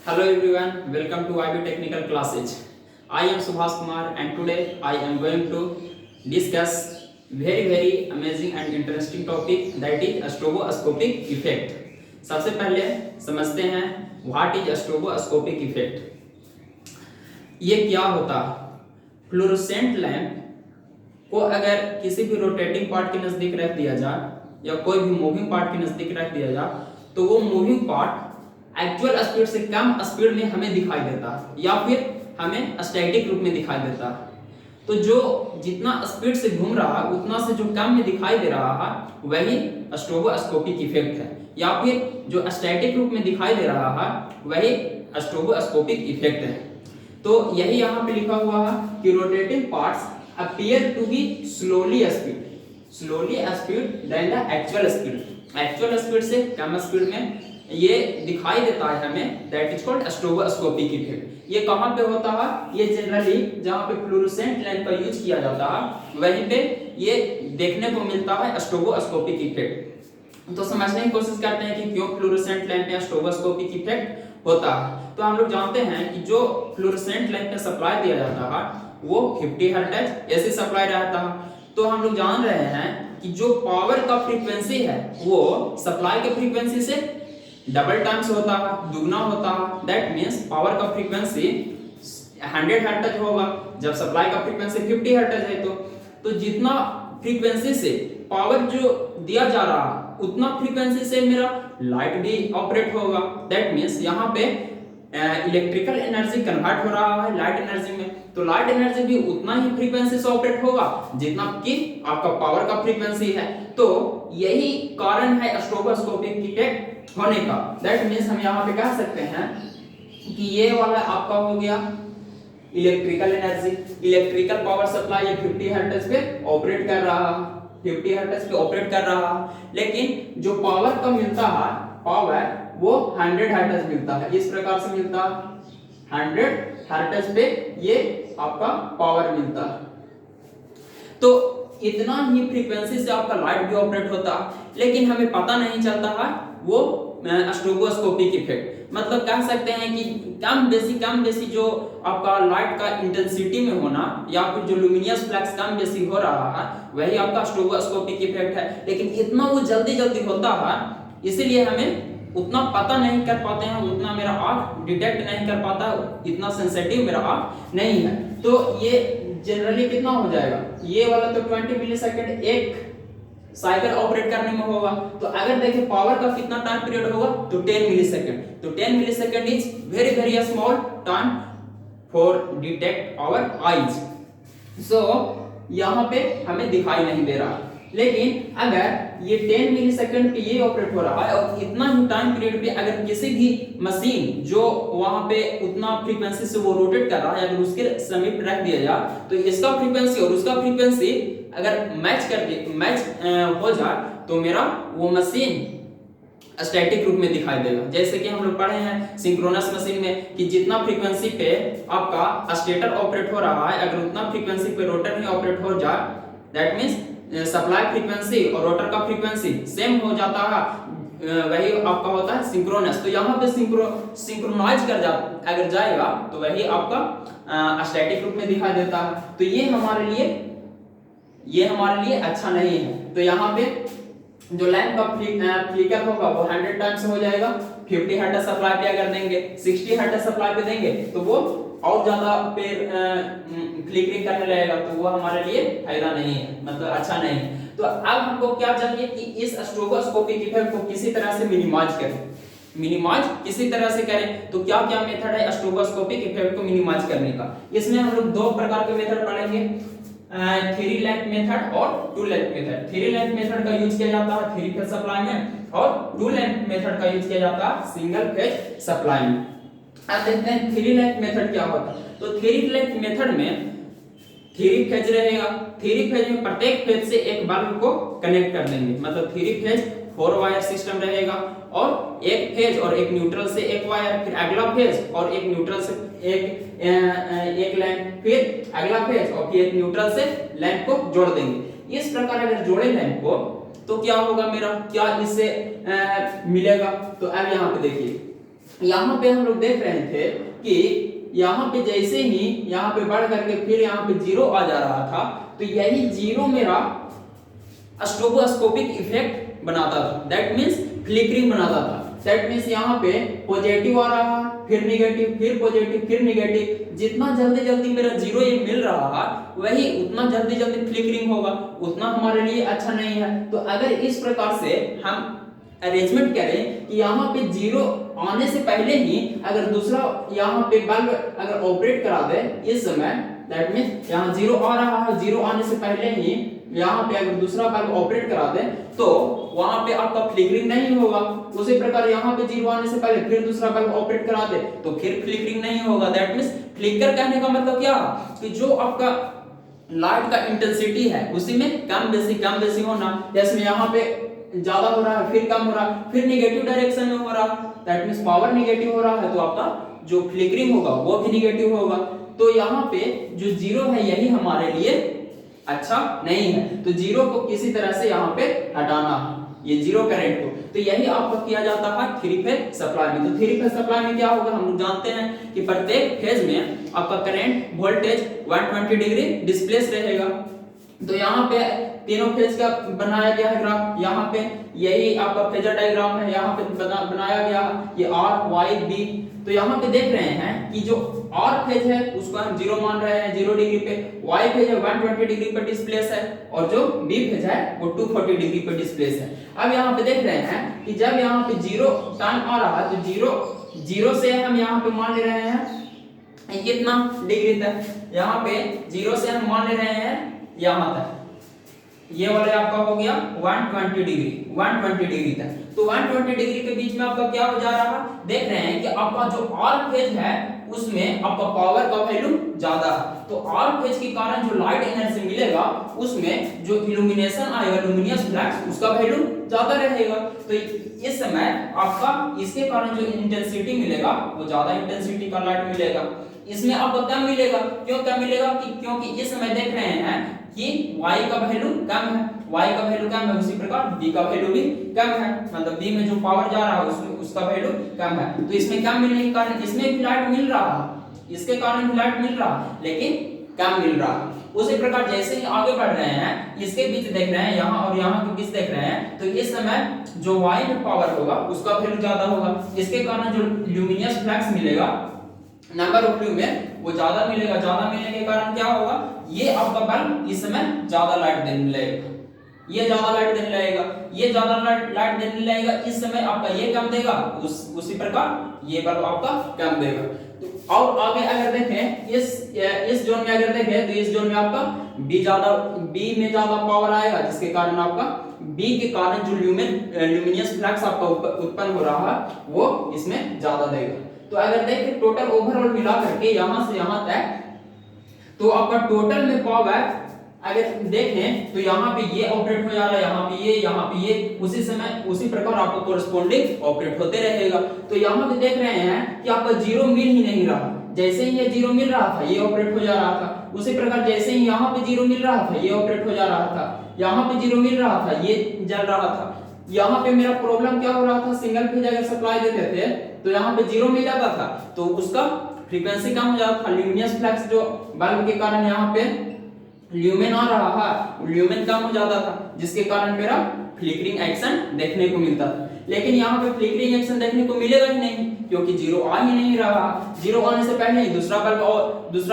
Hello everyone, welcome to IB Technical Classes. I am Subhas Kumar and today I am going to discuss very amazing and interesting topic that is stroboscopic effect. सबसे पहले समझते हैं what is stroboscopic effect. ये क्या होता है? Fluorescent lamp को अगर किसी भी रोटेटिंग पार्ट के नजदीक रख दिया जाए या कोई भी मूविंग पार्ट के नजदीक रख दिया जाए तो वो मूविंग पार्ट एक्चुअल स्पीड से कम स्पीड में हमें दिखाई देता है या फिर हमें स्टैटिक रूप में दिखाई देता है। तो जो जितना स्पीड से घूम रहा है उतना से जो कम में दिखाई दे रहा है वही स्ट्रोबोस्कोपिक इफेक्ट है, या फिर जो स्टैटिक रूप में दिखाई दे रहा है वही स्ट्रोबोस्कोपिक इफेक्ट है। तो यही यहाँ पे लिखा हुआ है कि rotating parts appear to be slowly speed then the actual speed. Actual speed से कम स्पीड में ये दिखाई देता है हमें, that is called stroboscopic effect. ये कहाँ पे होता है? ये जनरली जहाँ पे फ्लोरोसेंट लैंप का यूज किया जाता है वहीं पे ये देखने को मिलता है स्ट्रोबोस्कोपिक इफेक्ट। तो समझने की कोशिश करते हैं कि क्यों फ्लोरोसेंट लैंप में स्ट्रोबोस्कोपिक इफेक्ट होता है। तो हम लोग जानते हैं कि जो फ्लोरोसेंट लैंप में सप्लाई दिया जाता है वो 50 हर्ट्ज ऐसे सप्लाई रहता है। तो हम लोग जान रहे हैं कि जो पावर का फ्रीक्वेंसी है वो सप्लाई के फ्रीक्वेंसी से डबल टाइम्स होता है, दुगना होता है। दैट मींस पावर का फ्रीक्वेंसी 100 हर्ट्ज होगा जब सप्लाई का फ्रीक्वेंसी 50 हर्ट्ज है। तो जितना फ्रीक्वेंसी से पावर जो दिया जा रहा है उतना फ्रीक्वेंसी से मेरा लाइट भी ऑपरेट होगा। दैट मींस यहाँ पे इलेक्ट्रिकल एनर्जी कन्वर्ट हो रहा है लाइट एनर्जी में, तो लाइट एनर्जी भी उतना ही फ्रीक्वेंसी से ऑपरेट होगा जितना कि आपका पावर का फ्रीक्वेंसी है। तो यही कारण है स्ट्रोबोस्कोपिक इफेक्ट होने का। दैट मींस हम यहाँ पे कह सकते हैं कि ये वाला आपका हो गया electrical energy, electrical power supply 50 hertz पे ऑपरेट कर रहा है, 50 हर्ट्ज पे ऑपरेट कर रहा है। लेकिन जो पावर का मिलता है पावर वो 100 हर्ट्ज मिलता है, इस प्रकार से मिलता है 100 हर्ट्ज पे ये आपका पावर मिलता है। तो इतना ही फ्रीक्वेंसी से आपका लाइट भी ऑपरेट होता है, लेकिन हमें पता नहीं चलता है वो स्ट्रोबोस्कोपिक इफेक्ट। मतलब कह सकते हैं कि कम बेसी जो आपका लाइट का इंटेंसिटी में होना या फिर जो लुमिनियस फ्लक्स कम बेसी हो रहा है वही आपका स्ट्रोबोस्कोपिक इफेक्ट है। लेकिन इतना वो जल्दी होता है इसीलिए हमें उतना पता नहीं कर पाते हैं, उतना मेरा आंख डिटेक्ट नहीं कर पाता, इतना सेंसिटिव मेरा आंख नहीं है। तो ये जनरली कितना हो जाएगा? ये वाला तो 20 मिलीसेकंड एक साइकिल ऑपरेट करने में होगा। तो अगर देखें पावर का कितना टाइम पीरियड होगा तो 10 मिलीसेकंड। तो 10 millisecond is very small time for detect our eyes. So यहाँ पे हमें दिखाई नहीं दे रहा, लेकिन अगर ये 10 मिलीसेकंड पे ये ऑपरेट हो रहा है और इतना ही टाइम पीरियड पे अगर किसी भी मशीन जो वहां पे उतना फ्रीक्वेंसी से वो रोटेट कर रहा है अगर उसके समीप रख दिया जाए तो इसका फ्रीक्वेंसी और उसका फ्रीक्वेंसी अगर मैच हो जाए तो मेरा वो मशीन स्टैटिक रूप में दिखाई देगा। जैसे कि हम लोग पढ़े हैं सिंक्रोनस मशीन में कि जितना फ्रीक्वेंसी पे आपका स्टेटर ऑपरेट हो रहा है अगर उतना फ्रीक्वेंसी पे रोटर ही ऑपरेट हो जाए दैट मींस सप्लाई फ्रीक्वेंसी और रोटर का फ्रीक्वेंसी सेम हो जाता है, वही आपका होता है सिंक्रोनस। तो यहाँ पे सिंक्रोनाइज कर अगर जाएगा तो वही आपका स्टैटिक रूप में दिखाई देता है। तो ये हमारे लिए अच्छा नहीं है। तो यहाँ पे जो लैंप का फ्लिकर होगा वो 100 टाइम्स हो जाएगा। 50 हर्ट्ज सप्लाई पे अगर देंगे 60 हर्ट्ज सप्लाई पे देंगे तो वो और ज्यादा पे फ्लिकरिंग करने लगेगा, तो वो हमारे लिए फायदा नहीं है, मतलब अच्छा नहीं है। तो अब हमको क्या चाहिए कि इस स्ट्रोबोस्कोपिक इफेक्ट को किसी तरह से मिनिमाइज किसी तरह से करें। तो क्या क्या मेथड है स्ट्रोबोस्कोपिक इफेक्ट को मिनिमाइज करने का? इसमें हम लोग दो प्रकार के मेथड पढ़ेंगे, 3 लेंथ मेथड और 2 लेंथ मेथड। 3 लेंथ मेथड का यूज किया जाता है 3 फेज सप्लाई में और 2 लेंथ मेथड का यूज किया जाता है सिंगल फेज सप्लाई में। अब देखते हैं 3 लेंथ मेथड क्या होता है। तो 3 लेंथ मेथड में 3 फेज रहेगा, 3 फेज में प्रत्येक फेज से एक बल्ब को कनेक्ट कर देंगे, मतलब 3 फेज 4 वायर सिस्टम रहेगा और एक फेज और एक न्यूट्रल से एक वायर, फिर अगला फेज और एक न्यूट्रल से एक लैंप, फिर अगला फेज और फिर एक न्यूट्रल से लैंप को जोड़ देंगे। इस प्रकार अगर जोड़े लैंप को तो क्या होगा, मेरा क्या इससे मिलेगा। तो अब यहाँ पे देखिए यहाँ पे हम लोग देख रहे थे कि यहाँ पे जैसे ही यहाँ पे बढ़ करके फिर यहाँ पे जीरो आ जा रहा था, तो यही जीरो मेरा स्ट्रोबोस्कोपिक इफेक्ट बनाता था, दैट मींस फ्लिकरिंग बनाता था। दैट मींस यहाँ पे पॉजिटिव आ रहा है, फिर निगेटिव, फिर पॉजिटिव, फिर निगेटिव। जितना जल्दी जल्दी मेरा जीरो ये मिल रहा है वही उतना जल्दी जल्दी फ्लिकरिंग होगा, उतना हमारे लिए अच्छा नहीं है। तो अगर इस प्रकार से हम अरेंजमेंट करें कि यहाँ पे जीरो आने से पहले ही अगर दूसरा यहाँ पे बल्ब अगर ऑपरेट करा दे इस समय, दैट मींस यहाँ जीरो आ रहा है, जीरो आने से पहले ही यहाँ पे अगर दूसरा बल्ब ऑपरेट करा दे तो वहां पे आपका फ्लिकरिंग नहीं होगा। उसी प्रकार यहाँ पे जीरो आने से पहले फिर दूसरा बल्ब ऑपरेट करा दे तो फिर फ्लिकरिंग नहीं होगा। दैट मींस फ्लिकर कहने का मतलब क्या कि जो आपका लाइट का इंटेंसिटी है उसी में कम बेसी होना। जैसे यहाँ पे ज्यादा हो रहा है, फिर कम हो रहा है, फिर निगेटिव डायरेक्शन में हो रहा है, दैट मींस पावर निगेटिव हो रहा है, तो आपका जो फ्लिकरिंग होगा वो भी निगेटिव होगा। तो यहाँ पे जो जीरो है यही हमारे लिए अच्छा नहीं है। तो जीरो को किसी तरह से यहाँ पे हटाना है, ये जीरो करंट को। तो यही आपका किया जाता है थ्री फेज सप्लाई में। तो थ्री फेज सप्लाई में क्या होगा, हम लोग जानते हैं कि प्रत्येक फेज में आपका करंट वोल्टेज 120 डिग्री डिस्प्लेस रहेगा। तो यहाँ पे तीनों फेज का बनाया गया है ग्राफ, यहाँ पे यही आपका फेजर डायग्राम है, यहाँ पे बनाया गया ये आर वाई बी। तो यहाँ पे देख रहे हैं कि जो आर फेज है उसको हम जीरो मान रहे हैं, 0 डिग्री पे, वाई फेज है 120 डिग्री पे डिस्प्लेस है, और जो बी फेज है वो 240 डिग्री पे डिस्प्लेस है। अब यहाँ पे देख रहे हैं कि जब यहाँ पे जीरो टाइम आ रहा है तो जीरो से हम यहाँ पे मान ले रहे हैं कितना डिग्री तक, यहाँ पे जीरो से हम मान ले रहे हैं यहाँ तक, ये वाले आपका हो गया 120 डिग्री तक। तो 120 डिग्री के बीच में आपका क्या हो जा रहा है, देख रहे हैं कि आपका जो आर फेज है उसमें आपका पावर का वैल्यू ज्यादा है। तो आर फेज के कारण जो लाइट एनर्जी मिलेगा उसमें जो इल्यूमिनेशन आएगा, लुमिनियस फ्लक्स, उसका वैल्यू ज्यादा रहेगा। तो इस समय आपका इसके कारण जो इंटेंसिटी मिलेगा वो ज्यादा इंटेंसिटी का लाइट मिलेगा, इसमें आपको कम मिलेगा। क्यों कम मिलेगा क्योंकि इस समय देख रहे हैं कि y का वैल्यू कम है, y का वैल्यू कम है, उसी प्रकार b का वैल्यू भी कम है, मतलब b में जो पावर जा रहा है उसमें उसका वैल्यू कम है। तो इसमें कम मिलने के कारण इसमें भी लाइट मिल रहा है, इसके कारण भी लाइट मिल रहा है लेकिन कम मिल रहा है। उसी प्रकार जैसे ही आगे बढ़ रहे हैं इसके बीच देख रहे हैं, यहाँ और यहाँ के बीच देख रहे हैं, तो इस समय जो y में पावर होगा उसका वैल्यू ज्यादा होगा, इसके कारण जो ल्यूमिनियस फ्लक्स मिलेगा नंबर ऑफ लूम में वो ज्यादा मिलेगा। ज्यादा मिलने के कारण क्या होगा, ये आपका बल्ब इस समय ज्यादा लाइट देने लगेगा, ये ज्यादा लाइट देने लगेगा, ये ज्यादा लाइट देने लगेगा, इस समय आपका ये कम देगा, उसी प्रकार ये बल्ब आपका कम देगा। तो और आगे अगर देखें इस जोन में अगर देखें तो इस जोन में आपका बी में ज्यादा पावर आएगा, जिसके कारण आपका बी के कारण जो ल्यूमिनियस फ्लक्स आपका उत्पन्न हो रहा है वो इसमें ज्यादा देगा। तो अगर देखें टोटल ओवरऑल मिला करके यहां से यहां तक, तो आपका टोटल में पावर अगर देखें तो यहाँ पे ये ऑपरेट हो जा रहा है, यहाँ पे ये, उसी समय उसी प्रकार आपको कोरस्पोंडिंग ऑपरेट होते रहेगा। तो यहाँ पे देख रहे हैं कि आपका जीरो मिल ही नहीं रहा, जैसे ही ये जीरो मिल रहा था ये ऑपरेट हो जा रहा था, उसी प्रकार जैसे ही यहाँ पे जीरो मिल रहा था ये ऑपरेट हो जा रहा था, यहाँ पे जीरो मिल रहा था ये जल रहा था। यहाँ पे मेरा प्रॉब्लम क्या हो रहा था, सिंगल फेज अगर सप्लाई देते थे तो यहाँ पे जीरो मिल जाता था तो उसका फ्रीक्वेंसी कम हो जाता था, ल्यूमिनियस फ्लक्स जो बल्ब के कारण यहाँ पे ल्यूमेन आ रहा है, ल्यूमेन कम हो जाता था, जिसके कारण मेरा फ्लिकरिंग एक्शन देखने को मिलता था। लेकिन यहाँ पे फ्लिकरिंग एक्शन देखने को मिलेगा ही नहीं क्योंकि जीरो आ ही नहीं रहा, जीरो आने से पहले ही दूसरा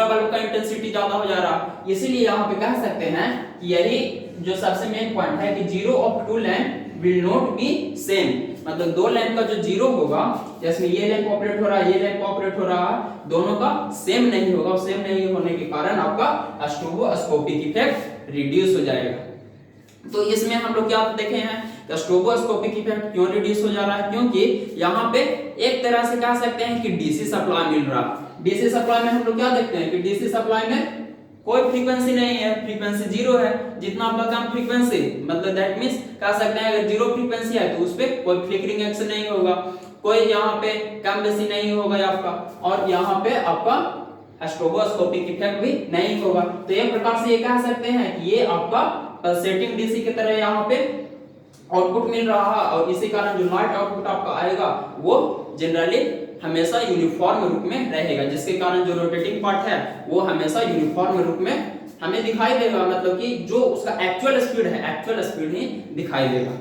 बल्ब का इंटेंसिटी ज्यादा हो जा रहा। इसीलिए यहाँ पे कह सकते हैं कि यही जो सबसे मेन पॉइंट है कि zero of two lamp will not be same, मतलब दो लैंप का जो जीरो होगा, जैसे ये लैंप ऑपरेट हो रहा है, ये लैंप ऑपरेट हो रहा है, दोनों का सेम नहीं होगा। सेम नहीं होने के कारण आपका स्ट्रोबोस्कोपिक इफेक्ट रिड्यूस हो जाएगा। तो इसमें हम लोग क्या देखे हैं, स्ट्रोबोस्कोपिक इफेक्ट क्यों रिड्यूस हो जा रहा है, क्योंकि यहाँ पे एक तरह से कह सकते हैं कि डीसी सप्लाई मिल रहा है। डीसी सप्लाई में हम लोग क्या देखते हैं कि डीसी सप्लाई में कोई फ्रीक्वेंसी नहीं है, फ्रीक्वेंसी जीरो है। जितना आपका कम फ्रीक्वेंसी, मतलब दैट मींस कह सकते हैं अगर जीरो फ्रीक्वेंसी है तो उस पे कोई फ्लिकरिंग एक्शन नहीं होगा, कोई यहाँ पे कम बेसी नहीं होगा आपका, और यहाँ पे आपका स्ट्रोबोस्कोपिक इफेक्ट भी नहीं होगा। तो एक प्रकार से ये कह सकते हैं कि ये आपका पल्सेटिंग डीसी की तरह यहाँ पे आउटपुट मिल रहा है, और इसी कारण जो लाइट आउटपुट आपका आएगा वो जनरली हमेशा यूनिफॉर्म रूप में रहेगा, जिसके कारण जो रोटेटिंग पार्ट है वो हमेशा यूनिफॉर्म रूप में हमें दिखाई देगा, मतलब कि जो उसका एक्चुअल स्पीड है एक्चुअल स्पीड ही दिखाई देगा।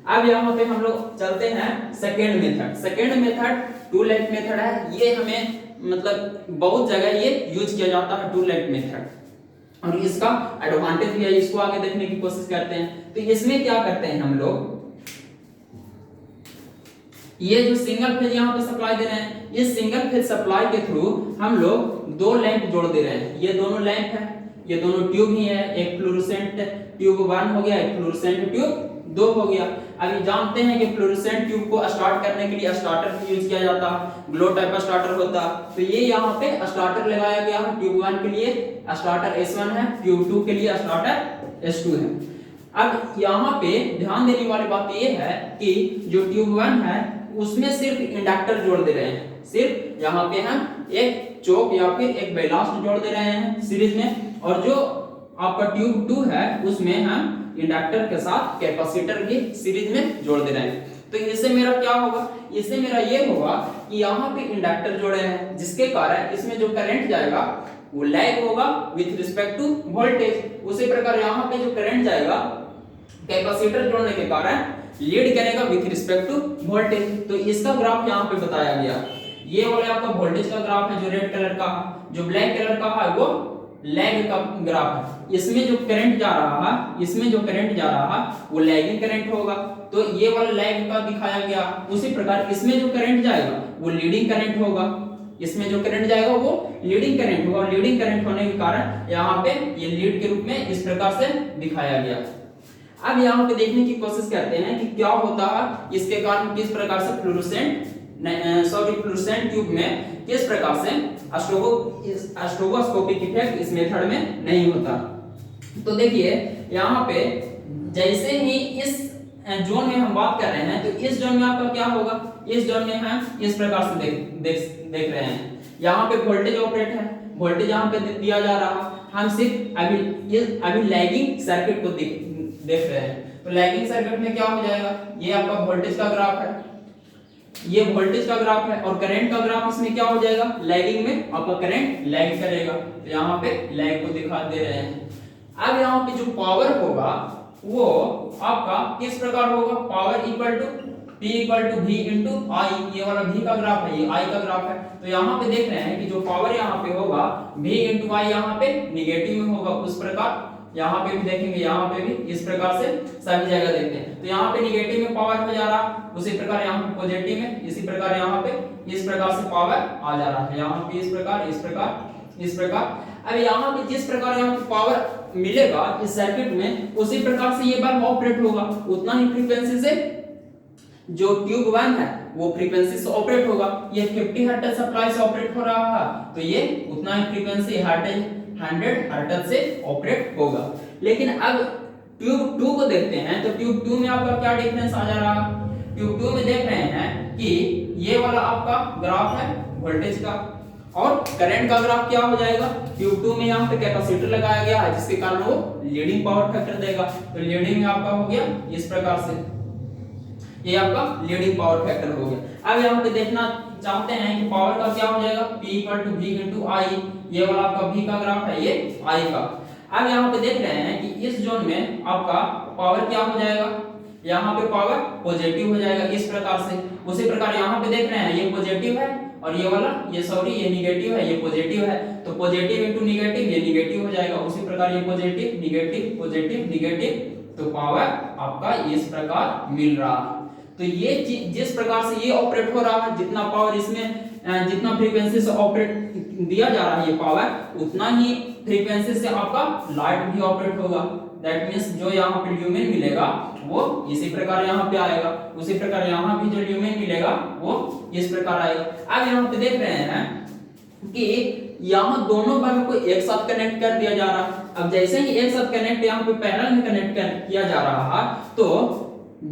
अब यहाँ पे हम लोग चलते हैं second method. Second method two leg method है। ये हमें मतलब बहुत जगह ये यूज किया जाता है टू लेग मेथड, और इसका एडवांटेज भी है, इसको आगे देखने की कोशिश करते हैं। तो इसमें क्या करते हैं हम लोग, ये जो सिंगल फेज यहाँ पे सप्लाई दे रहे हैं, इस सिंगल फेज सप्लाई के थ्रू हम लोग दो लैंप जोड़ दे रहे हैं। ये दोनों लैंप है, ये दोनों ट्यूब ही है, एक फ्लोरोसेंट ट्यूब 1 हो गया, एक फ्लोरोसेंट ट्यूब 2 हो गया। अभी जानते हैं कि फ्लोरोसेंट ट्यूब को स्टार्ट करने के लिए स्टार्टर भी यूज किया जाता है, ग्लो टाइप का स्टार्टर होता है। तो ये यहाँ पे स्टार्टर लगाया गया है, ट्यूब 1 के लिए स्टार्टर S1 है, ट्यूब 2 के लिए स्टार्टर S2 है। अब यहाँ पे ध्यान देने वाली बात ये है कि जो ट्यूब 1 है उसमें सिर्फ इंडक्टर जोड़ दे रहे हैं, सिर्फ यहाँ पे हम एक चोक या फिर एक बैलास्ट जोड़ दे रहे हैं सीरीज में, और जो आपका ट्यूब 2 है उसमें हम इंडक्टर के साथ कैपेसिटर भी सीरीज में जोड़ दे रहे हैं। तो इससे मेरा क्या होगा, इससे मेरा ये होगा कि यहाँ पे इंडक्टर जोड़े हैं, जिसके कारण इसमें जो करंट जाएगा वो लैग होगा विथ रिस्पेक्ट टू वोल्टेज। उसी प्रकार यहाँ पे जो करंट जाएगा कैपेसिटर जोड़ने के कारण लीड करेगा विथ रिस्पेक्ट टू वोल्टेज। तो इसका ग्राफ यहाँ पे बताया गया। ये वाला आपका वोल्टेज का ग्राफ है जो रेड कलर का, जो ब्लैक कलर का है वो लैग का ग्राफ है। इसमें जो करंट जा रहा है, इसमें जो करंट जा रहा है वो लैगिंग करंट होगा, तो ये वाला लैग का दिखाया गया। उसी प्रकार इसमें जो करंट जाएगा वो लीडिंग करंट होगा, इसमें जो करंट जाएगा वो लीडिंग करंट होगा, और लीडिंग करंट होने के कारण यहाँ पे ये लीड के रूप में इस प्रकार से दिखाया गया। अब यहाँ पे देखने की कोशिश करते हैं कि क्या होता है, इसके कारण किस प्रकार से फ्लोरोसेंट ट्यूब में किस प्रकार से स्ट्रोबोस्कोपिक इफेक्ट इस मेथड में नहीं होता। तो देखिए यहाँ पे जैसे ही इस जोन में हम बात कर रहे हैं, तो इस जोन में आपका क्या होगा, इस जोन में हम इस प्रकार से देख रहे हैं। यहाँ पे वोल्टेज ऑपरेट है, वोल्टेज यहाँ पे दिया जा रहा है, हम सिर्फ अभी लैगिंग सर्किट को देख रहे हैं। तो लैगिंग सर्किट में क्या हो जाएगा, ये आपका वोल्टेज का ग्राफ है, ये वोल्टेज का ग्राफ है, और करंट का ग्राफ इसमें क्या हो जाएगा, लैगिंग में आपका करंट लैग करेगा। तो यहाँ पे लैग को दिखा दे रहे हैं। अब यहाँ पे जो पावर होगा वो आपका किस प्रकार होगा, power equal to P equal to V into I। ये वाला V का ग्राफ है, ये I का ग्राफ है। तो यहाँ पे देख रहे हैं कि जो पावर यहाँ पे होगा V इंटू I यहाँ पे निगेटिव में होगा। उस प्रकार यहाँ पे भी देखेंगे, यहाँ पे भी इस प्रकार से सभी जगह देखते हैं। तो यहाँ पे निगेटिव में पावर हो जा रहा, उसी प्रकार यहाँ पे पॉजिटिव में, इसी प्रकार यहाँ पे इस प्रकार से पावर आ जा रहा है। यहाँ पे इस प्रकार, इस प्रकार, इस प्रकार। अब यहाँ पे जिस प्रकार यहाँ पे पावर मिलेगा इस सर्किट में, उसी प्रकार से ये बल्ब ऑपरेट होगा, उतना ही फ्रीक्वेंसी से जो ट्यूब 1 है वो फ्रीक्वेंसी से ऑपरेट होगा। ये 50 हर्ट्ज सप्लाई से ऑपरेट हो रहा है, तो ये उतना ही फ्रीक्वेंसी 100 हर्ट्ज से ऑपरेट होगा। लेकिन अब ट्यूब 2 को देखते हैं, तो ट्यूब 2 में आपका क्या डिफरेंस आ जा रहा है। ट्यूब 2 में देख रहे हैं कि ये वाला आपका ग्राफ है वोल्टेज का, और करंट का ग्राफ क्या हो जाएगा। ट्यूब 2 में यहाँ पे कैपेसिटर लगाया गया है, जिसके कारण वो लीडिंग पावर फैक्टर देगा। तो लीडिंग में आपका हो गया इस प्रकार से, ये आपका लीडिंग पावर फैक्टर हो गया। अब यहाँ पे देखना चाहते हैं कि पावर का क्या हो जाएगा, P equal to V into I। ये वाला आपका V का ग्राफ है, ये I का। अब यहाँ पे देख रहे हैं कि इस जोन में आपका पावर क्या हो जाएगा, यहाँ पे पावर पॉजिटिव हो जाएगा इस प्रकार से। उसी प्रकार यहाँ पे देख रहे हैं ये पॉजिटिव है, और ये वाला ये निगेटिव है, ये पॉजिटिव है। तो पॉजिटिव इंटू निगेटिव, ये निगेटिव हो जाएगा। उसी प्रकार ये पॉजिटिव निगेटिव पॉजिटिव निगेटिव, तो पावर आपका इस प्रकार मिल रहा है। तो ये जिस प्रकार से ये ऑपरेट हो रहा है, जितना पावर इसमें जितना फ्रीक्वेंसी से ऑपरेट दिया जा रहा है ये पावर, उतना ही फ्रीक्वेंसी से आपका लाइट भी ऑपरेट होगा। दैट मींस जो यहाँ पे ल्यूमेन मिलेगा वो इसी प्रकार यहाँ पे आएगा, उसी प्रकार यहाँ भी जो ल्यूमेन मिलेगा वो इस प्रकार आएगा। अब यहाँ पे देख रहे हैं कि यहाँ दोनों बल्ब को एक साथ कनेक्ट कर दिया जा रहा है। अब जैसे ही एक साथ कनेक्ट यहाँ पे पैरेलल में कनेक्ट किया जा रहा है, तो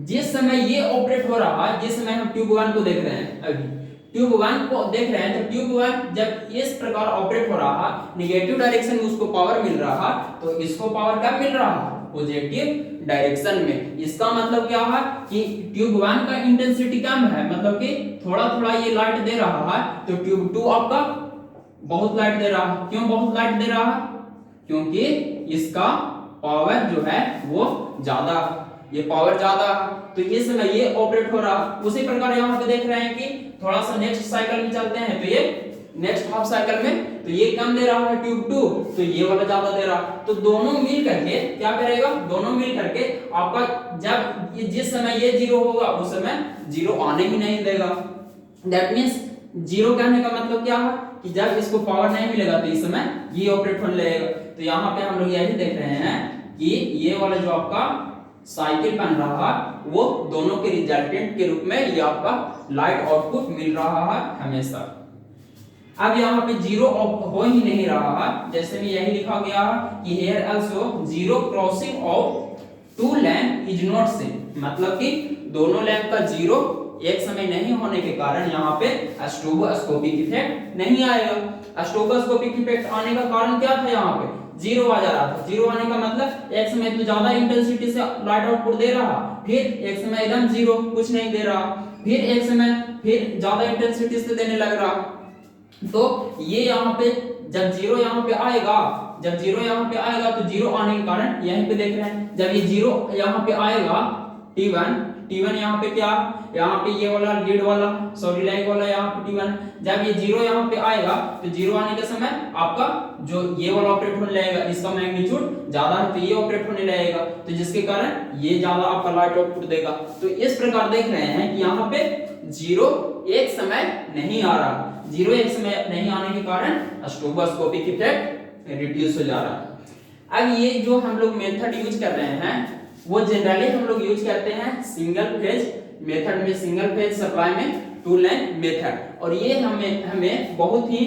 जिस समय ये ऑपरेट हो रहा है, जिस समय हम ट्यूब 1 को देख रहे हैं, अभी ट्यूब 1 को देख रहे हैं, तो ट्यूब 1 जब इस प्रकार ऑपरेट हो रहा है, निगेटिव डायरेक्शन में उसको पावर मिल रहा है, तो इसको पावर कब मिल रहा है, पॉजिटिव डायरेक्शन में। इसका मतलब क्या है कि ट्यूब 1 का इंटेंसिटी कम है, मतलब कि थोड़ा थोड़ा ये लाइट दे रहा है, तो ट्यूब 2 आपका बहुत लाइट दे रहा है। क्यों बहुत लाइट दे रहा है? क्योंकि इसका पावर जो है वो ज्यादा, ये पावर ज्यादा है, तो ये समय ये ऑपरेट हो रहा है। उसी प्रकार यहाँ पे देख रहे हैं कि थोड़ा सा नेक्स्ट साइकिल में चलते हैं, तो ये नेक्स्ट हाफ साइकिल में तो ये कम दे रहा है ट्यूब 2, तो ये वाला ज्यादा दे रहा है। तो दोनों मिल करके क्या करेगा, दोनों मिल करके आपका जब ये जिस समय ये जीरो होगा उस समय जीरो आने ही नहीं देगा। दैट मींस जीरो कहने का मतलब क्या है कि जब इसको पावर नहीं मिलेगा तो इस समय ये ऑपरेट होने लगेगा। तो यहाँ पे हम लोग यही देख रहे हैं कि ये वाला जो आपका साइकिल बन रहा है वो दोनों के रिजल्टेंट के रूप में ये आपका लाइट आउटपुट मिल रहा है हमेशा। अब यहाँ पे जीरो हो ही नहीं रहा है, जैसे भी यही लिखा गया है कि here also zero crossing of two lamp is not seen, मतलब कि दोनों लैंप का जीरो एक समय नहीं होने के कारण यहाँ पे स्ट्रोबोस्कोपिक इफेक्ट नहीं आएगा। स्ट्रोबोस्कोपिक इफेक्ट आने का कारण क्या था, यहाँ पे जीरो आ जा रहा था। जीरो आने का मतलब एक समय तो ज्यादा इंटेंसिटी से लाइट आउटपुट दे रहा, फिर एक समय एकदम जीरो कुछ नहीं दे रहा, फिर एक समय फिर ज्यादा इंटेंसिटी से देने लग रहा। तो ये यहाँ पे जब जीरो यहाँ पे आएगा, जब जीरो यहाँ पे आएगा तो जीरो आने के कारण यहीं पे देख रहे हैं, जब ये जीरो यहाँ पे आएगा T1 यहाँ पे क्या, यहाँ पे ये वाला लीड वाला सॉरी लाइक वाला यहाँ पे T1, जब ये जीरो यहाँ पे आएगा तो जीरो आने के समय आपका जो ये वाला ऑपरेट होने लगेगा, इसका मैग्नीट्यूड ज्यादा है तो ये ऑपरेट होने लगेगा, तो जिसके कारण ये ज्यादा आपका लाइट आउटपुट देगा। तो इस प्रकार देख रहे हैं कि यहाँ पे जीरो एक समय नहीं आ रहा, जीरो एक समय नहीं आने के कारण स्ट्रोबोस्कोपिक इफेक्ट रिड्यूस हो जा रहा है। अब ये जो हम लोग मेथड यूज कर रहे हैं वो जनरली हम लोग यूज करते हैं सिंगल फेज मेथड में, सिंगल फेज सप्लाई में टू लाइन मेथड, और ये हमें बहुत ही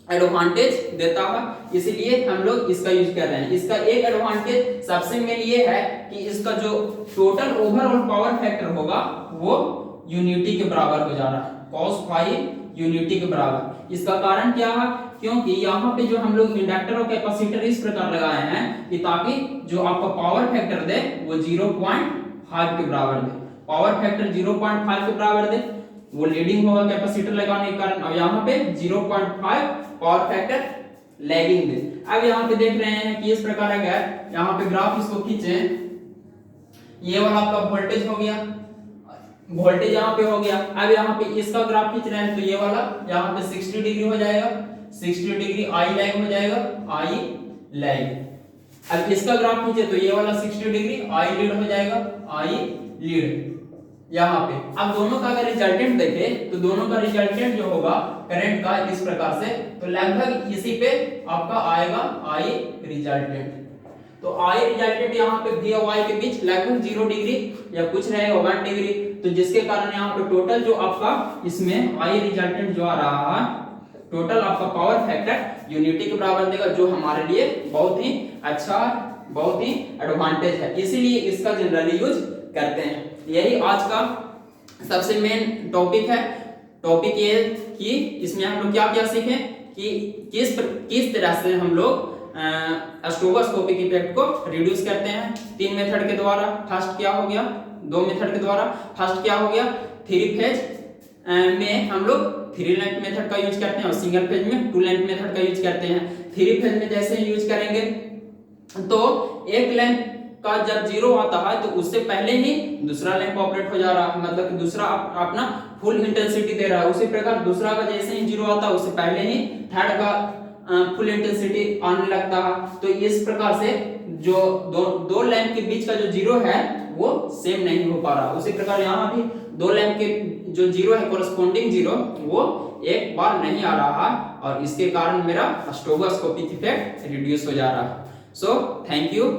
एडवांटेज देता है, इसलिए हम लोग इसका यूज कर रहे हैं। इसका एक एडवांटेज सबसे मेन ये है कि इसका जो टोटल ओवरऑल पावर फैक्टर होगा वो यूनिटी के बराबर हो जा रहा है, cos फाई यूनिटी के बराबर। इसका कारण क्या है, क्योंकि यहाँ पे जो हम लोग इंडक्टर और कैपेसिटर इस प्रकार लगाए हैं कि ताकि जो आपका पावर फैक्टर दे वो 0.5 के बराबर दे, पावर फैक्टर 0.5 के बराबर दे, वो लीडिंग होगा कैपेसिटर लगाने के कारण, और यहाँ पे 0.5 पावर फैक्टर लैगिंग दे। अब यहाँ पे देख रहे हैं कि इस प्रकार अगर यहाँ पे ग्राफ इसको खींचे, ये वाला आपका वोल्टेज हो गया, वोल्टेज यहाँ पे हो गया। अब यहाँ पे इसका ग्राफ खींच रहे हैं तो ये वाला यहाँ पे 60 डिग्री हो जाएगा, 60 डिग्री आई लैग हो जाएगा, आई लैग। अब इसका ग्राफ खींचे तो ये वाला 60 डिग्री आई लीड हो जाएगा, आई लीड यहाँ पे। अब दोनों का अगर रिजल्टेंट देखे तो दोनों का रिजल्टेंट जो होगा करंट का इस प्रकार से, तो लगभग इसी पे आपका आएगा आई रिजल्टेंट। तो आई रिजल्टेंट यहाँ पे V और Y के बीच लगभग 0 डिग्री या कुछ रहेगा 1 डिग्री, तो जिसके कारण यहाँ पे टोटल जो आपका इसमें आई रिजल्टेंट जो आ रहा है, टोटल आपका पावर फैक्टर यूनिटी के बराबर देगा, जो हमारे लिए बहुत ही अच्छा, बहुत ही एडवांटेज है, इसीलिए इसका जनरली यूज करते हैं। यही आज का सबसे मेन टॉपिक है। टॉपिक ये कि इसमें हम लोग क्या क्या सीखे कि किस तरह से हम लोग स्ट्रोबोस्कोपिक इफेक्ट को रिड्यूस करते हैं 3 मेथड के द्वारा। फर्स्ट क्या हो गया, 2 मेथड के द्वारा। फर्स्ट क्या हो गया, 3 फेज में हम लोग 3 लेंथ मेथड का यूज करते हैं और सिंगल फेज में 2 लेंथ मेथड का यूज करते हैं। 3 फेज में जैसे यूज करेंगे तो एक लैंप का जब 0 आता है तो उससे पहले ही दूसरा लैंप ऑपरेट हो जा रहा है, मतलब कि दूसरा अपना फुल इंटेंसिटी दे रहा है। उसी प्रकार दूसरा का जैसे ही 0 आता है उससे पहले ही थर्ड का फुल इंटेंसिटी आने लगता है। तो इस प्रकार से जो दो लैंप के बीच का जो 0 है वो सेम नहीं हो पा रहा। उसी प्रकार यहाँ भी 2 लैंप के जो 0 है कोरस्पोंडिंग 0 वो एक बार नहीं आ रहा है, और इसके कारण मेरा स्ट्रोबोस्कोपिक इफेक्ट रिड्यूस हो जा रहा है। So thank you.